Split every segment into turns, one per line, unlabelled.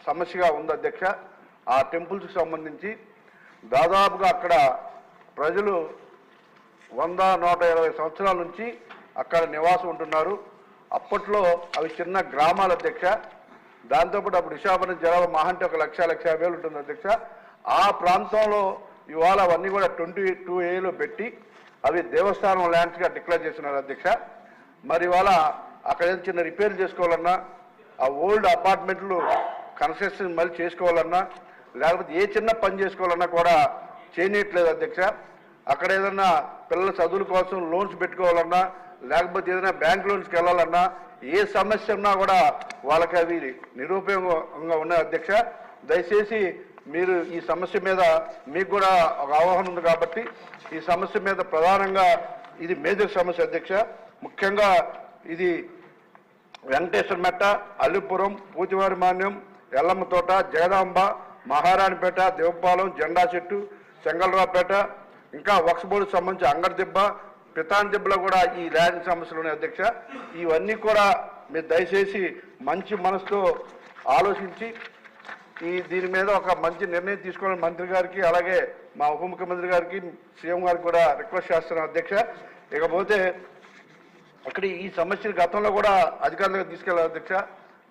సమస్యగా ఉంది అధ్యక్ష. ఆ టెంపుల్స్కి సంబంధించి దాదాపుగా అక్కడ ప్రజలు 100-120 సంవత్సరాల నుంచి అక్కడ నివాసం ఉంటున్నారు. అప్పట్లో అవి చిన్న గ్రామాల అధ్యక్ష. దాంతోపాటు అప్పుడు విశాఖపట్నం జనాభా మహా అంటే 1,50,000 ఉంటుంది అధ్యక్ష. ఆ ప్రాంతంలో ఇవాళ అవన్నీ కూడా 22A పెట్టి అవి దేవస్థానం ల్యాండ్స్గా డిక్లేర్ చేస్తున్నారు అధ్యక్ష. మరి ఇవాళ అక్కడ ఏదో చిన్న రిపేర్ చేసుకోవాలన్నా, ఆ ఓల్డ్ అపార్ట్మెంట్లు కన్స్ట్రక్షన్ మళ్ళీ చేసుకోవాలన్నా, లేకపోతే ఏ చిన్న పని చేసుకోవాలన్నా కూడా చేయనట్లేదు అధ్యక్ష. అక్కడ ఏదన్నా పిల్లల చదువుల కోసం లోన్స్ పెట్టుకోవాలన్నా, లేకపోతే ఏదైనా బ్యాంక్ లోన్స్కి వెళ్ళాలన్నా, ఏ సమస్య ఉన్నా కూడా వాళ్ళకి అవి నిరుపయోగంగా ఉన్నాయి అధ్యక్ష. దయచేసి మీరు ఈ సమస్య మీద మీకు కూడా ఒక అవగాహన ఉంది కాబట్టి ఈ సమస్య మీద ప్రధానంగా ఇది మేజర్ సమస్య అధ్యక్ష. ముఖ్యంగా ఇది వెంకటేశ్వర మెట్ట, అల్లిపురం, పూతివారి మాన్యం, ఎల్లమ్మ తోట, జగదాంబ, మహారాణిపేట, దేవపాలెం, జెండా చెట్టు, చెంగళరావుపేట, ఇంకా వక్సబోర్డుకు సంబంధించి అంగడిదిబ్బ, పితాన్ దిబ్బలో కూడా ఈ ల్యాండ్ సమస్యలు ఉన్నాయి అధ్యక్ష. ఇవన్నీ కూడా మీరు దయచేసి మంచి మనసుతో ఆలోచించి దీని మీద ఒక మంచి నిర్ణయం తీసుకోవాలని మంత్రి గారికి, అలాగే మా ఉప ముఖ్యమంత్రి గారికి, సీఎం గారికి కూడా రిక్వెస్ట్ చేస్తున్నాం అధ్యక్ష. ఇకపోతే అక్కడ ఈ సమస్యలు గతంలో కూడా అధికారులకు తీసుకెళ్ళాలి అధ్యక్ష.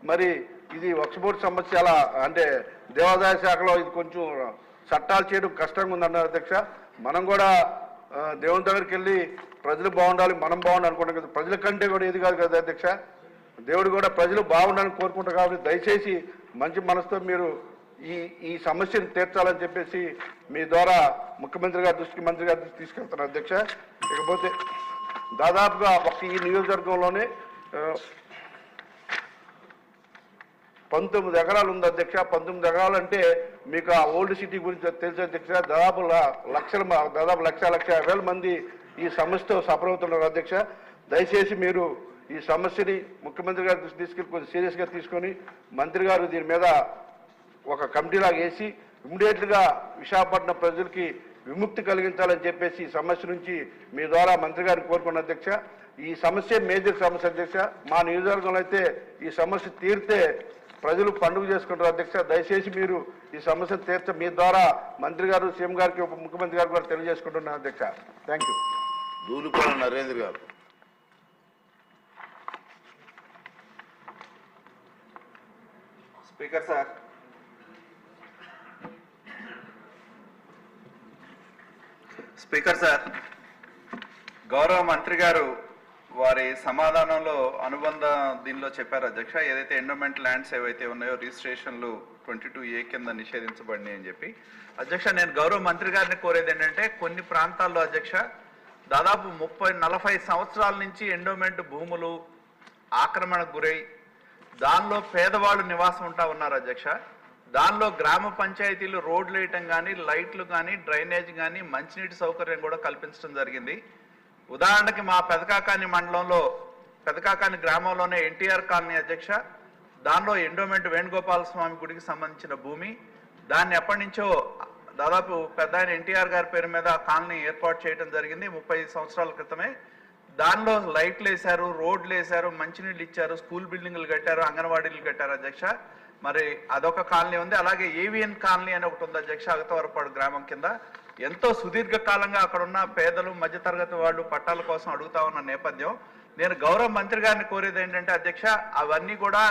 మరి ఇది వక్ఫ్ బోర్డు సమస్య అలా అంటే దేవాదాయ శాఖలో ఇది కొంచెం చట్టాలు చేయడం కష్టంగా ఉందన్నారు అధ్యక్ష. మనం కూడా దేవుని దగ్గరికి వెళ్ళి ప్రజలు బాగుండాలి, మనం బాగుండాలి అనుకుంటాం కదా. ప్రజల కంటే కూడా ఇది కాదు కదా అధ్యక్ష. దేవుడు కూడా ప్రజలు బాగుండాలని కోరుకుంటారు. కాబట్టి దయచేసి మంచి మనసుతో మీరు ఈ సమస్యను తీర్చాలని చెప్పేసి మీ ద్వారా ముఖ్యమంత్రి గారి దృష్టికి, మంత్రి గారి దృష్టికి తీసుకెళ్తాను అధ్యక్ష. ఇకపోతే దాదాపుగా ఈ నియోజకవర్గంలోనే 19 ఎకరాలు ఉంది అధ్యక్ష. 19 ఎకరాలు అంటే మీకు ఆ ఓల్డ్ సిటీ గురించి తెలుసు అధ్యక్ష. దాదాపు 1,50,000 మంది ఈ సమస్యతో సఫర్ అవుతున్నారు అధ్యక్ష. దయచేసి మీరు ఈ సమస్యని ముఖ్యమంత్రి గారి దృష్టి తీసుకెళ్ళి కొంచెం సీరియస్గా తీసుకొని మంత్రి గారు దీని మీద ఒక కమిటీలాగా వేసి ఇమ్మీడియట్గా విశాఖపట్నం ప్రజలకి విముక్తి కలిగించాలని చెప్పేసి ఈ సమస్య నుంచి మీ ద్వారా మంత్రి గారిని కోరుకున్న అధ్యక్ష. ఈ సమస్య మేజర్ సమస్య అధ్యక్ష. మా నియోజకవర్గంలో అయితే ఈ సమస్య తీరితే ప్రజలు పండుగ చేసుకుంటారు అధ్యక్ష. దయచేసి మీరు ఈ సమస్యను తీర్చ మీ ద్వారా మంత్రి గారు, సీఎం గారికి, ఉప ముఖ్యమంత్రి గారికి కూడా తెలియజేసుకుంటున్నాను అధ్యక్ష. Thank you.
దూలుపాల నరేంద్ర గారు.
స్పీకర్ సార్, గౌరవ మంత్రి గారు వారి సమాధానంలో అనుబంధ దీనిలో చెప్పారు అధ్యక్ష, ఏదైతే ఎండోమెంట్ ల్యాండ్స్ ఏవైతే ఉన్నాయో రిజిస్ట్రేషన్లు 22A కింద నిషేధించబడినాయి అని చెప్పి. అధ్యక్ష, నేను గౌరవ మంత్రి గారిని కోరేది ఏంటంటే కొన్ని ప్రాంతాల్లో అధ్యక్ష దాదాపు 30-40 సంవత్సరాల నుంచి ఎండోమెంట్ భూములు ఆక్రమణకు గురై దానిలో పేదవాళ్ళు నివాసం ఉంటా ఉన్నారు అధ్యక్ష. దానిలో గ్రామ పంచాయతీలు రోడ్లు వేయటం కానీ, లైట్లు కానీ, డ్రైనేజ్ కానీ, మంచినీటి సౌకర్యం కూడా కల్పించడం జరిగింది. ఉదాహరణకి మా పెదకాకాని మండలంలో, పెదకాకాని గ్రామంలోనే ఎన్టీఆర్ కాలనీ అధ్యక్ష, దానిలో ఎండోమెంట్ వేణుగోపాల స్వామి గుడికి సంబంధించిన భూమి, దాన్ని ఎప్పటి నుంచో దాదాపు పెద్ద ఆయన ఎన్టీఆర్ గారి పేరు మీద కాలనీ ఏర్పాటు చేయడం జరిగింది 30 సంవత్సరాల క్రితమే. దానిలో లైట్లు వేశారు, రోడ్లు వేశారు, మంచినీళ్ళు ఇచ్చారు, స్కూల్ బిల్డింగ్లు కట్టారు, అంగన్వాడీలు కట్టారు అధ్యక్ష. మరి అదొక కాలనీ ఉంది. అలాగే ఏవిఎన్ కాలనీ అని ఒకటి ఉంది అధ్యక్ష, అగతవరపాడు గ్రామం కింద. ఎంతో సుదీర్ఘ కాలంగా అక్కడ ఉన్న పేదలు, మధ్యతరగతి వాళ్ళు పట్టాల కోసం అడుగుతా ఉన్న నేపథ్యం. నేను గౌరవ మంత్రి గారిని కోరేది ఏంటంటే అధ్యక్ష, అవన్నీ కూడా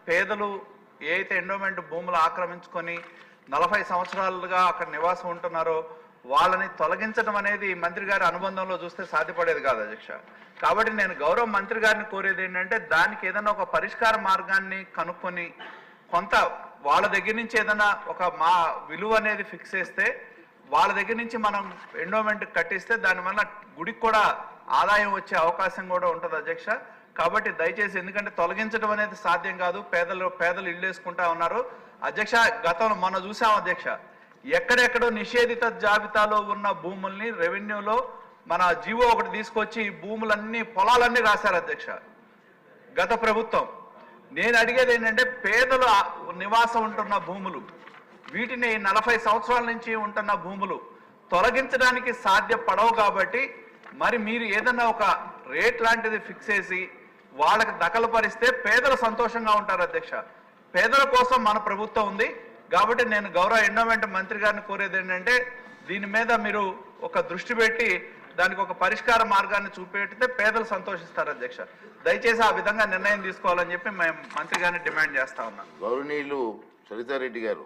పేదలు ఏ అయితే ఎండోమెంట్ భూములు ఆక్రమించుకొని 40 సంవత్సరాలుగా అక్కడ నివాసం ఉంటున్నారో వాళ్ళని తొలగించడం అనేది మంత్రి గారి అనుబంధంలో చూస్తే సాధ్యపడేది కాదు అధ్యక్ష. కాబట్టి నేను గౌరవ మంత్రి గారిని కోరేది ఏంటంటే దానికి ఏదైనా ఒక పరిష్కార మార్గాన్ని కనుక్కొని కొంత వాళ్ళ దగ్గర నుంచి ఏదైనా ఒక మా విలువ అనేది ఫిక్స్ చేస్తే వాళ్ళ దగ్గర నుంచి మనం ఎండోమెంట్ కట్టిస్తే దానివల్ల గుడికి కూడా ఆదాయం వచ్చే అవకాశం కూడా ఉంటుంది అధ్యక్ష. కాబట్టి దయచేసి, ఎందుకంటే తొలగించడం అనేది సాధ్యం కాదు, పేదలు ఇల్లు వేసుకుంటా ఉన్నారు అధ్యక్ష. గతంలో మొన్న చూసాం అధ్యక్ష, ఎక్కడెక్కడో నిషేధిత జాబితాలో ఉన్న భూముల్ని రెవెన్యూలో మన జీవో ఒకటి తీసుకొచ్చి భూములన్నీ, పొలాలన్నీ రాశారు అధ్యక్ష గత ప్రభుత్వం. నేను అడిగేది ఏంటంటే పేదలు నివాసం ఉంటున్న భూములు, వీటిని 40 సంవత్సరాల నుంచి ఉంటున్న భూములు తొలగించడానికి సాధ్యపడవు. కాబట్టి మరి మీరు ఏదన్నా ఒక రేట్ లాంటిది ఫిక్స్ చేసి వాళ్ళకి దఖలుపరిస్తే పేదలు సంతోషంగా ఉంటారు అధ్యక్ష. పేదల కోసం మన ప్రభుత్వం ఉంది. కాబట్టి నేను గౌరవ ఎండోమెంట్ మంత్రి గారిని కోరేది ఏంటంటే దీని మీద మీరు ఒక దృష్టి పెట్టి దానికి ఒక పరిష్కార మార్గాన్ని చూపెడితే పేదలు సంతోషిస్తారు అధ్యక్ష. దయచేసి ఆ విధంగా నిర్ణయం తీసుకోవాలని చెప్పి మేము మంత్రి గారిని డిమాండ్ చేస్తా ఉన్నాం.
గౌరవనీయులు సరితారెడ్డి గారు